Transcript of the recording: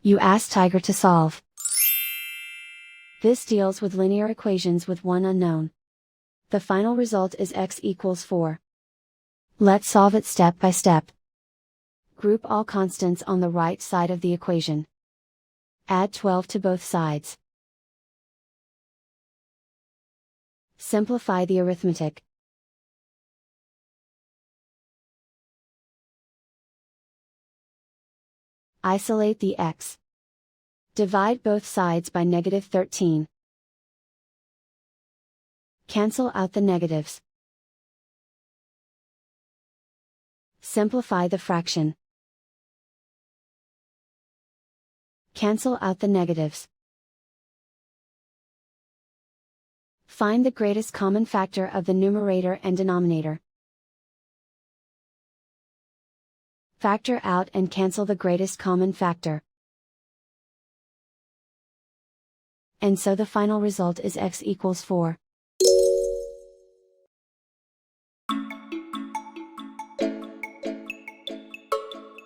You ask Tiger to solve. This deals with linear equations with one unknown. The final result is x equals 4. Let's solve it step by step. Group all constants on the right side of the equation. Add 12 to both sides. Simplify the arithmetic. Isolate the x. Divide both sides by -13. Cancel out the negatives. Simplify the fraction. Cancel out the negatives. Find the greatest common factor of the numerator and denominator. Factor out and cancel the greatest common factor. And so the final result is x equals 4.